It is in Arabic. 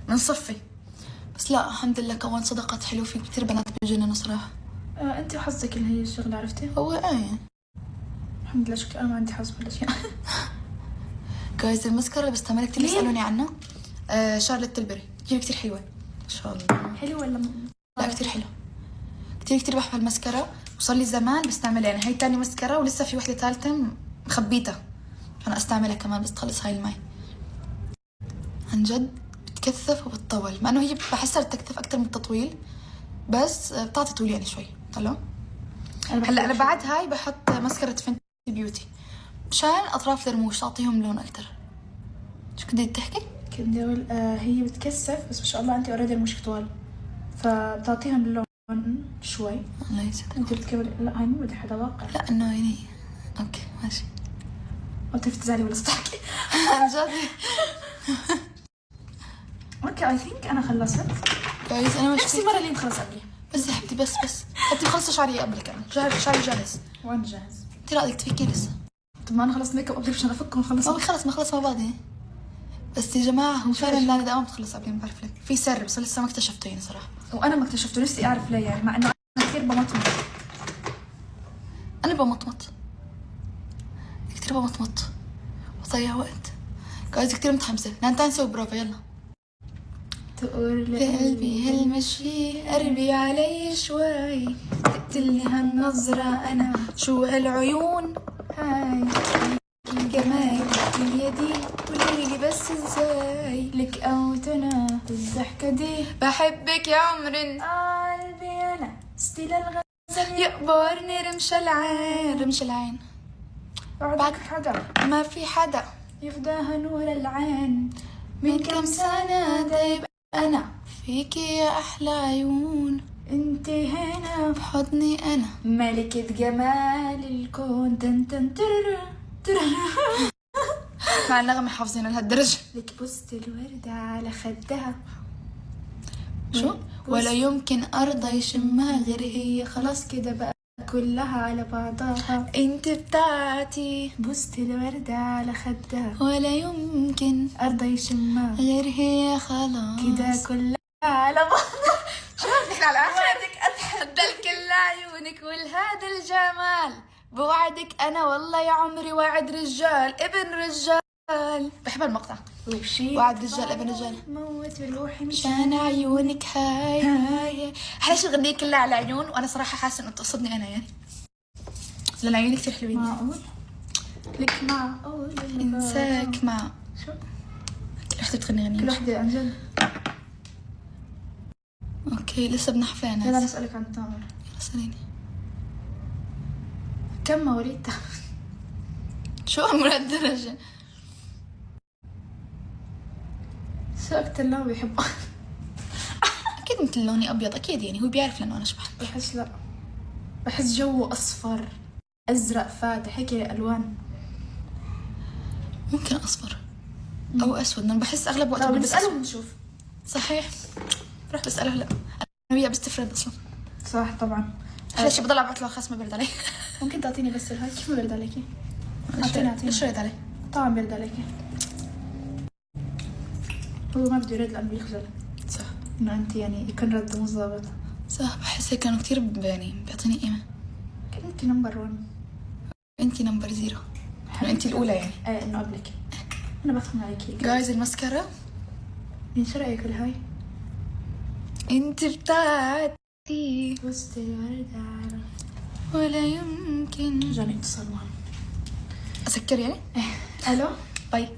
بنصفي. بس لا الحمد لله كمان صدقت حلو، في كتير بنات بجننوا صراحة. انت وحظك اللي هي الشغلة عرفتي. هو الحمد لله شكرا، انا ما عندي حظ ولا شيء. جايز المسكرة اللي بستعملها كتير بيسألوني عنها شارلوت تلبري، كتير حلوة ان شاء الله. حلو ولا لا كتير حلو، كتير بحب المسكرة، وصار لي زمان بستعملها. يعني هاي تاني مسكرة ولسه في وحدة ثالثة مخبيتها أنا أستعملها كمان بس تخلص هاي الماي. عن جد بتكثف وبتطول، مع إنه هي بحسها بتكثف أكتر من التطويل، بس بتعطي طول يعني شوي. حلو. هلا أنا بعد هاي بحط مسكرة فنتي بيوتي مشان أطراف الرموش تعطيهم لون أكتر. شو كنت تحكي؟ كنت أقول هي بتكثف، بس ما شاء الله أنت أوريدي رموشك طوال، فبتعطيهم اللون شوي. الله يسعدك. أنت بتكمل. لا هاي مو بدي حدا واقع. لا إنه يعني أوكي ماشي. قلت تزعلي ولا تضحكي؟ عن جد. اوكي اي ثينك انا خلصت. جايز أنا مش نفسي مرة اللي نخلص قبلي. بس يا حبيبتي بس حتى مخلصة شعري قبلك. أنا شعري جاهز. وانا جاهز. انت رأيك تفكي لسه؟ طب ما انا خلصت ميك اب قبلي مشان افكه ونخلص. ما خلص ما بعدين. بس يا جماعة هو فعلا لا دائما بتخلص قبل. ما بعرف ليه، في سر بس لسه ما اكتشفته يعني صراحة. وانا ما اكتشفته، نفسي اعرف ليه يعني، مع انه انا كثير بمطمط. انا بمطمط كثير بمطمط وضيع وقت. جايز كثير متحمسة. تعالي نسوي بروفا يلا. تقول لقلبي هالمشي قربي علي شوي، تقتلني هالنظرة أنا شو هالعيون هاي الجمال يدي قوليلي بس ازاي لك اوتنا الضحكة دي. بحبك يا عمر قلبي انا ستيل الغزل يقبرني رمش العين بعدك حدا ما في حدا يفداها نور العين. من كم سنة دايب أنا فيكي يا أحلى عيون، انت هنا بحضني أنا ملكة جمال الكون. تن تن ترر ترر. مع النغمة حافظين لهالدرجة. لك بوست الوردة على خدها. شو؟ ولا يمكن أرضى يشمها غير هي. خلاص كده بقى كلها على بعضها. انت بتاعتي بوست الوردة على خدها. ولا يمكن أرضى يشمها غير هي. خلاص كده كلها على بعضها. شو بدك على وعدك أتحدى كل عيونك والهذا الجمال. بوعدك أنا والله يا عمري وعد رجال ابن رجال. بحب المقطع. وعد رجال ابن رجال موت روحي مشان عيونك. هاي حلش الغنية كلها على العيون، وأنا صراحة حاسة إنه تقصدني أنا يعني، لأن عيوني كثير حلوين. معقول لك معقول انساك مع شو كل وحدة بتغني غنية. كل وحدة عن جد. اوكي لسه بنحفى انا. يلا نسألك عن تامر. يلا سأليني. كم مواليد تامر؟ شو عمر هالدرجة؟ شو أكتر لون بيحبه؟ اكيد مثل لوني ابيض اكيد، يعني هو بيعرف لانه انا شو بحب. بحس لا، بحس جوه أصفر أزرق فاتح هيك ألوان. ممكن اصفر او اسود، انا بحس اغلب وقت طب بلبس بنسأله أسود. ونشوف. صحيح رح بسأله هلا. انا وياه بستفرد اصلا. صح طبعا. ليش بضل ابعث له خاص ما برد علي. ممكن تعطيني بس الهاي كيف ما برد عليكي؟ أعطيني ليش رد علي؟ طبعا برد عليكي. هو ما بده يرد لأنه بيخجل صح إنه أنت يعني يكون رد مو ظابط. صح. بحس هيك كانوا كثير يعني بيعطيني قيمة. أنت نمبر 1. انتي نمبر 0. انتي الاولى يعني. ايه إنه قبلك. أنا بفهم عليكي. جايز المسكرة شو رأيك الهاي؟ انت بتاعتي وسط الوردة على ولا يمكن. جاني اتصال معه. اسكر يعني. ألو باي.